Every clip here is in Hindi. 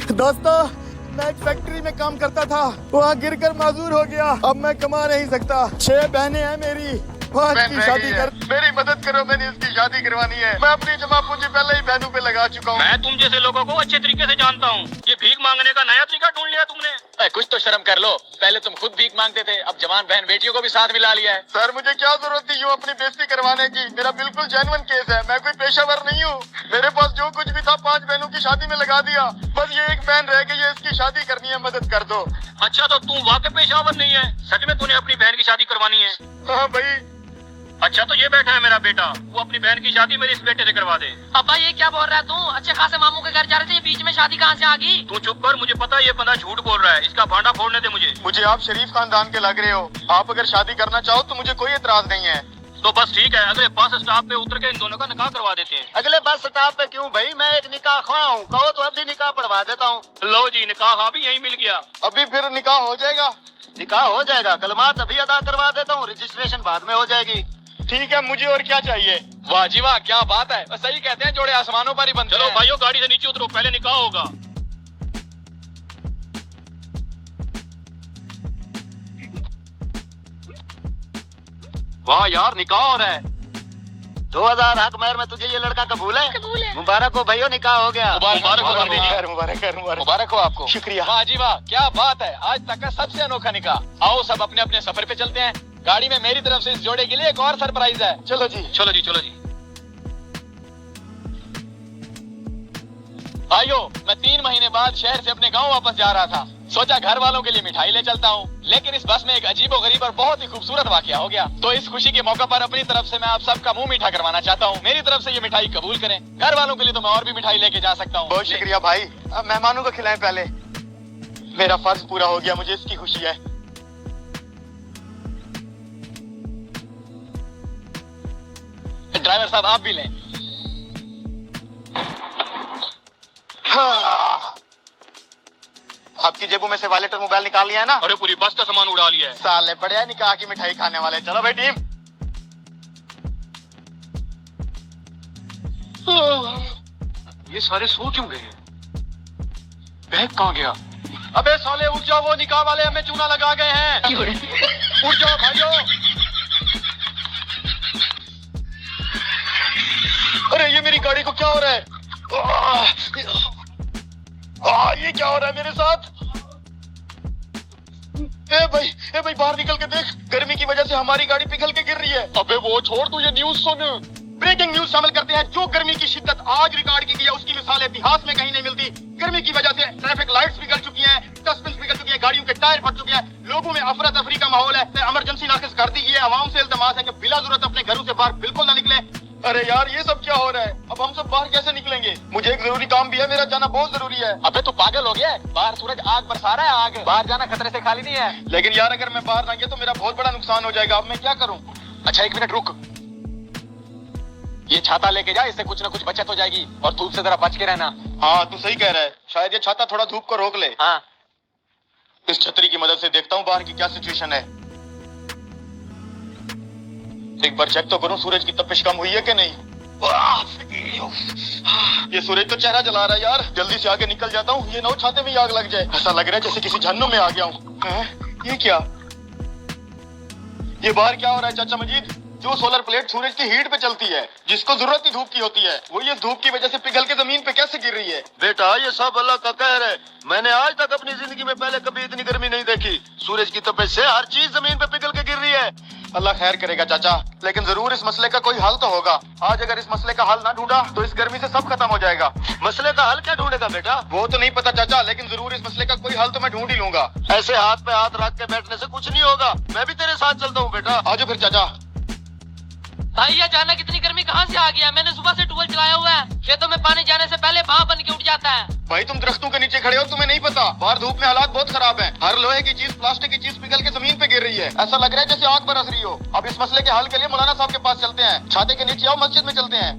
दोस्तों, मैं एक फैक्ट्री में काम करता था, वहाँ गिरकर माजूर हो गया। अब मैं कमा नहीं सकता। 6 बहनें हैं मेरी, 5 की शादी कर। मेरी मदद करो, मैंने इसकी शादी करवानी है। मैं अपनी जमा पूंजी पहले ही बहनों पे लगा चुका हूँ। मैं तुम जैसे लोगों को अच्छे तरीके से जानता हूँ। ये भीख मांगने का नया तरीका ढूंढ लिया तुमने। कुछ तो शर्म कर लो। पहले तुम खुद भीख मांगते थे, अब जवान बहन बेटियों को भी साथ मिला लिया है। सर, मुझे क्या जरूरत थी यूँ अपनी बेइज्जती करवाने की? मेरा बिल्कुल जेन्युइन केस है। मैं कोई पेशावर नहीं हूँ। मेरे पास जो कुछ भी था 5 बहनों की शादी में लगा दिया। बस ये एक बहन रह गई है, इसकी शादी करनी है, मदद कर दो। अच्छा, तो तू वाकई पेशावर नहीं है? सच में तूने अपनी बहन की शादी करवानी है? हाँ भाई। अच्छा, तो ये बैठा है मेरा बेटा, वो अपनी बहन की शादी मेरे इस बेटे से करवा दे। अब्बा ये क्या बोल रहा है तू? अच्छे खासे मामू के घर जा रहे थे, बीच में शादी कहाँ से आ गई? तू चुप कर, मुझे पता है ये बंदा झूठ बोल रहा है। इसका भांडा फोड़ने दे मुझे। आप शरीफ खानदान के लग रहे हो। आप अगर शादी करना चाहो तो मुझे कोई एतराज नहीं है। तो बस ठीक है, अगले बस स्टॉप पे उतर के इन दोनों का निकाह करवा देते हैं। अगले बस स्टॉप पे क्यों भाई? मैं एक निकाह ख्वाह हूँ, कहो तो अभी निकाह पढ़वा देता हूँ। लो जी, निकाह भी यही मिल गया। अभी फिर निकाह हो जाएगा? निकाह हो जाएगा, कलमात अभी अदा करवा देता हूँ, रजिस्ट्रेशन बाद में हो जाएगी। ठीक है, मुझे और क्या चाहिए? वाह जी वाह, क्या बात है। सही कहते हैं, जोड़े आसमानों पर ही बनते हैं। चलो भाइयों, गाड़ी से नीचे उतरो, पहले निकाह होगा। वाह यार, निकाह हो रहा है। 2000 हक महर में तुझे ये लड़का कबूल है? कबूल है। मुबारक हो भैया, निकाह हो गया। मुबारक हो पंडित जी। मुबारक हो आपको। शुक्रिया। वाह जी वाह, क्या बात है। आज तक का सबसे अनोखा निकाह। आओ सब अपने अपने सफर पे चलते हैं। गाड़ी में मेरी तरफ से इस जोड़े के लिए एक और सरप्राइज है। चलो जी। चलो जी, चलो जी। भाइयों, मैं 3 महीने बाद शहर से अपने गांव वापस जा रहा था। सोचा घर वालों के लिए मिठाई ले चलता हूँ, लेकिन इस बस में एक अजीबोगरीब और बहुत ही खूबसूरत वाकया हो गया। तो इस खुशी के मौके पर अपनी तरफ से मैं आप सबका मुंह मीठा करवाना चाहता हूँ। मेरी तरफ से ये मिठाई कबूल करें। घर वालों के लिए तो मैं और भी मिठाई लेके जा सकता हूँ। बहुत शुक्रिया भाई। अब मेहमानों को खिलाएं पहले। मेरा फर्ज पूरा हो गया, मुझे इसकी खुशी है। ड्राइवर साहब, आप भी लें। हाँ। आपकी जेबों में से वॉलेट और मोबाइल निकाल लिया है ना? अरे पूरी बस का सामान उड़ा लिया है। साले बढ़िया निकाह की मिठाई खाने वाले। चलो भाई टीम। ये सारे सो क्यों गए? बैग कहाँ गया? अबे साले उठ जाओ, वो निकाह वाले हमें चूना लगा गए हैं। उठ जाओ भाइयों। अरे ये मेरी गाड़ी को क्या हो रहा है? ये क्या हो रहा है मेरे साथ? ए भाई बाहर निकल के देख। गर्मी की वजह से हमारी गाड़ी पिघल के गिर रही है। अबे वो छोड़, तू ये न्यूज़ सुन। ब्रेकिंग न्यूज शामिल करते हैं। जो गर्मी की शिद्दत आज रिकॉर्ड की गई है, उसकी मिसाल इतिहास में कहीं नहीं मिलती। गर्मी की वजह से ट्रैफिक लाइट्स पिघल चुकी हैं, डस्टबिन पिघल चुकी है, गाड़ियों के टायर फट चुके हैं, लोगों में अफरा तफरी का माहौल है। इमरजेंसी नाफिज कर दी है। आवाम से इल्तमास है कि बिला जरूरत अपने घरों से बाहर बिल्कुल ना निकले। अरे यार, ये सब क्या हो रहा है? अब हम सब बाहर कैसे निकलेंगे? मुझे एक जरूरी काम भी है, मेरा जाना बहुत जरूरी है। अबे तू पागल हो गया है? बाहर सूरज आग बरसा रहा है, आग। बाहर जाना खतरे से खाली नहीं है। लेकिन यार, अगर मैं बाहर ना गया तो मेरा बहुत बड़ा नुकसान हो जाएगा। अब मैं क्या करूं? अच्छा 1 मिनट रुक, ये छाता लेके जा, इससे कुछ ना कुछ बचत हो जाएगी। और धूप से जरा बच के रहना। हाँ, तू सही कह रहा है। शायद ये छाता थोड़ा धूप को रोक ले। हाँ। इस छतरी की मदद से देखता हूँ बाहर की क्या सिचुएशन है। एक बार चेक तो करूं सूरज की तपिश कम हुई है कि नहीं। ये सूरज तो चेहरा जला रहा है यार। जल्दी से आगे निकल जाता हूँ, ये नौ छाते में ही आग लग जाए। ऐसा लग रहा है जैसे किसी जहन्नुम में आ गया हूँ। ये क्या? ये बाहर क्या हो रहा है चाचा मजीद? जो सोलर प्लेट सूरज की हीट पे चलती है, जिसको जरूरत ही धूप की होती है, वो ये धूप की वजह से पिघल के जमीन पे कैसे गिर रही है? बेटा ये सब अल्लाह का कहर है। मैंने आज तक अपनी जिंदगी में पहले कभी इतनी गर्मी नहीं देखी। सूरज की तपिश से हर चीज जमीन पे पिघल के गिर रही है। अल्लाह खैर करेगा चाचा, लेकिन जरूर इस मसले का कोई हल तो होगा। आज अगर इस मसले का हल ना ढूंढा तो इस गर्मी से सब खत्म हो जाएगा। मसले का हल क्या ढूंढेगा बेटा? वो तो नहीं पता चाचा, लेकिन जरूर इस मसले का कोई हल तो मैं ढूंढ ही लूंगा। ऐसे हाथ पे हाथ रख के बैठने से कुछ नहीं होगा। मैं भी तेरे साथ चलता हूँ बेटा। आजो फिर चाचा। भाई ये जाना कितनी गर्मी कहाँ से आ गया? मैंने सुबह से ट्यूबवेल चलाया हुआ है। खेतों में पानी जाने से पहले भाप बन के उठ जाता है। भाई तुम दरख्तों के नीचे खड़े हो, तुम्हें नहीं पता बाहर धूप में हालात बहुत खराब हैं। हर लोहे की चीज, प्लास्टिक की चीज पिघल के जमीन पे गिर रही है। ऐसा लग रहा है जैसे आग बरस रही हो। अब इस मसले के हल के लिए मौलाना साहब के पास चलते हैं। छाते के नीचे आओ, मस्जिद में चलते हैं।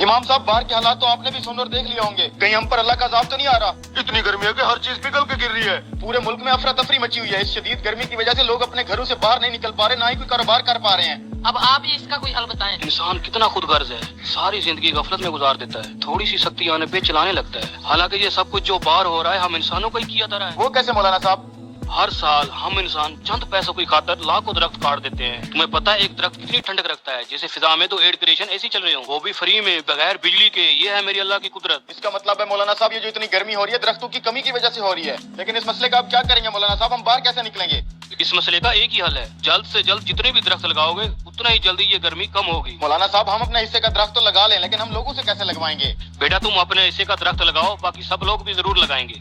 इमाम साहब, बाहर के हालात तो आपने भी सुन और देख लिया होंगे। कहीं हम पर अल्लाह का अज़ाब तो नहीं आ रहा? इतनी गर्मी है कि हर चीज पिघल के गिर रही है। पूरे मुल्क में अफरा तफरी मची हुई है। इस शदीद गर्मी की वजह से लोग अपने घरों से बाहर नहीं निकल पा रहे, ना ही कोई कारोबार कर पा रहे हैं। अब आप ही इसका कोई हल बताएं। इंसान कितना खुदगर्ज है, सारी जिंदगी गफलत में गुजार देता है, थोड़ी सी सख्ती आने पे चलाने लगता है। हालांकि ये सब कुछ जो बाहर हो रहा है हम इंसानों को ही किया धरा है। वो कैसे मौलाना साहब? हर साल हम इंसान चंद पैसों की खातर लाखों दरख्त काट देते हैं। तुम्हें पता है एक दरख्त कितनी ठंडक रखता है? जैसे फिजा में तो एयर कंडीशन ऐसी चल रहे हो, वो भी फ्री में बगैर बिजली के। ये है मेरी अल्लाह की कुदरत। इसका मतलब है मौलाना साहब ये जो इतनी गर्मी हो रही है दरख्तों की कमी की वजह से हो रही है। लेकिन इस मसले का आप क्या करेंगे मौलाना साहब? हम बाहर कैसे निकलेंगे? इस मसले का एक ही हल है, जल्द से जल्द जितने भी दरख्त लगाओगे उतना ही जल्दी ये गर्मी कम होगी। मौलाना साहब हम अपने हिस्से का दरख्त तो लगा लें, लेकिन हम लोगों से कैसे लगवाएंगे? बेटा तुम अपने हिस्से का दरख्त लगाओ, बाकी सब लोग भी जरूर लगाएंगे।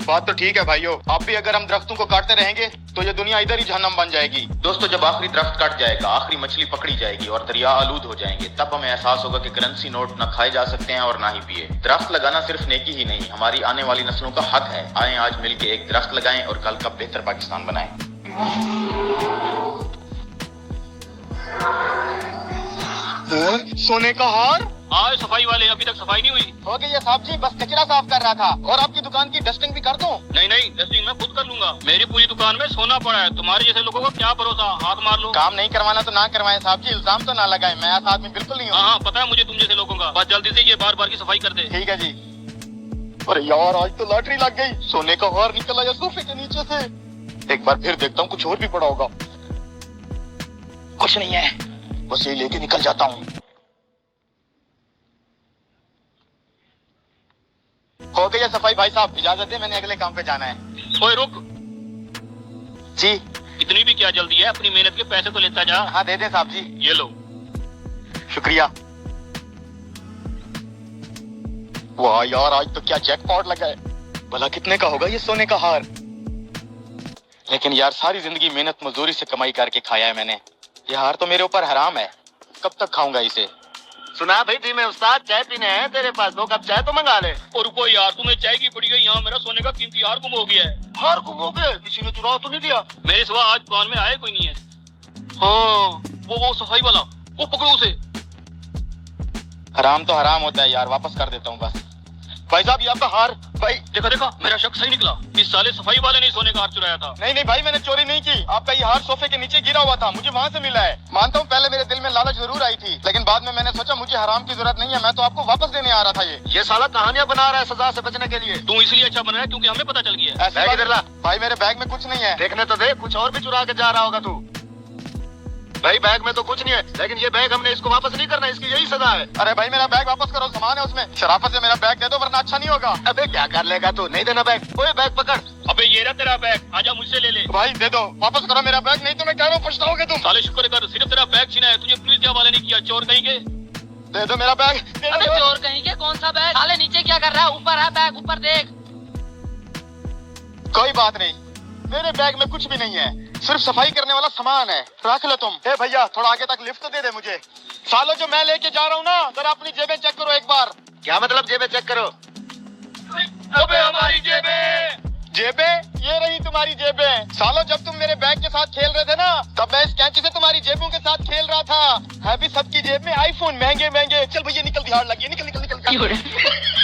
बात तो ठीक है भाइयों, आप भी अगर हम दरख्तों को काटते रहेंगे तो ये दुनिया इधर ही जहन्नम बन जाएगी। दोस्तों जब आखिरी दरख्त कट जाएगा, आखिरी मछली पकड़ी जाएगी और दरिया आलूद हो जाएंगे, तब हमें एहसास होगा कि करेंसी नोट न खाए जा सकते हैं और ना ही पिए। दरख्त लगाना सिर्फ नेकी ही नहीं, हमारी आने वाली नस्लों का हक है। आए आज मिलकर एक दरख्त लगाएं और कल का बेहतर पाकिस्तान बनाएं। सोने का हार? आज सफाई वाले, अभी तक सफाई नहीं हुई। हो गई है साहब जी, बस कचरा साफ कर रहा था। और आपकी दुकान की डस्टिंग भी कर दूं? नहीं नहीं, डस्टिंग मैं खुद कर लूंगा। मेरी पूरी दुकान में सोना पड़ा है, तुम्हारे जैसे लोगों को क्या भरोसा, हाथ मार लो। काम नहीं करवाना तो ना करवाएं साहब जी, इल्जाम तो ना लगाएं। मैं ऐसा आदमी बिल्कुल नहीं हूँ। हाँ पता है मुझे तुम जैसे लोगों का। बस जल्दी से ये बार बार की सफाई कर दे। ठीक है जी। अरे यार आज तो लॉटरी लग गई, सोने का हार निकल आया सोफे के नीचे से। एक बार फिर देखता हूँ कुछ और भी पड़ा होगा। कुछ नहीं है, बस ये लेके निकल जाता हूँ। हो गई है सफाई भाई साहब, इजाजत दे, मैंने अगले काम पे जाना है। ओए रुक जी। इतनी भी क्या जल्दी है, अपनी मेहनत के पैसे तो लेता जा। हाँ दे दे साहब जी। ये लो। शुक्रिया। वाह यार आज तो क्या जैकपॉट लगा है। भला कितने का होगा ये सोने का हार? लेकिन यार सारी जिंदगी मेहनत मजदूरी से कमाई करके खाया है मैंने, ये हार तो मेरे ऊपर हराम है। कब तक खाऊंगा इसे? सुना भाई जी मैं उस्ताद, चाय पीने हैं तेरे पास, 2 कप चाय तो मंगा ले। और रुको यार, तुम्हें चाय की पड़ी गई, यहाँ मेरा सोने का कीमती हार गुम हो गया है। हार गुम हो गए? किसी ने चुरा तो नहीं दिया? मेरे सिवा आज दुकान में आया कोई नहीं है। हाँ वो सफाई वाला, वो पकड़ो उसे। हराम तो हराम होता है यार, वापस कर देता हूँ बस। भाई साहब ये आपका हार। भाई देखा देखा, मेरा शक सही निकला। इस साले सफाई वाले ने सोने का हार चुराया था। नहीं नहीं भाई मैंने चोरी नहीं की, आपका ये हार सोफे के नीचे गिरा हुआ था, मुझे वहाँ से मिला है। मानता हूँ पहले मेरे दिल में लालच जरूर आई थी, लेकिन बाद में मैंने सोचा मुझे हराम की जरूरत नहीं है, मैं तो आपको वापस देने आ रहा था। ये साला कहानियां बना रहा है सजा से बचने के लिए। तू इसलिए अच्छा बना है क्योंकि हमें पता चल गया है। ऐसी बैग बात- इधर ला। भाई मेरे बैग में कुछ नहीं है। देखने तो दे, कुछ और भी चुरा के जा रहा होगा तू। भाई बैग में तो कुछ नहीं है, लेकिन ये बैग हमने इसको वापस नहीं करना, इसकी यही सजा है। अरे भाई मेरा बैग वापस करो, सामान है उसमें। शराफत से मेरा बैग दे दो वरना अच्छा नहीं होगा। अबे क्या कर लेगा तू? नहीं देना बैग? ओए बैग पकड़। अबे ये रहा तेरा बैग, आजा मुझसे ले ले। भाई दे दो, वापस करो मेरा बैग, नहीं तो मैं कह रहा हूँ पछताओगे तुम। साले शुक्र कर, सिर्फ तेरा बैग छीना है, तुझे पुलिस के हवाले नहीं किया। चोर कहीं के। दे दो मेरा बैग, दे अबे दो। चोर कहीं के, कौन सा बैग? साले नीचे क्या कर रहा है? ऊपर है बैग, ऊपर देख। कोई बात नहीं, मेरे बैग में कुछ भी नहीं है, सिर्फ सफाई करने वाला सामान है, रख लो तुम। ए भैया थोड़ा आगे तक लिफ्ट तो दे दे मुझे। सालो जो मैं लेके जा रहा हूँ ना, जरा अपनी जेबें चेक करो एक बार। क्या मतलब जेबें चेक करो? अबे हमारी जेबें। जेबें? ये रही तुम्हारी जेबें। सालो जब तुम मेरे बैग के साथ खेल रहे थे ना, तब मैं इस कैंची से तुम्हारी जेबों के साथ खेल रहा था। है भी सबकी जेब में आईफोन महंगे महंगे। चल भैया निकल, दिहाड़ लगी, निकल निकल निकल, निकल।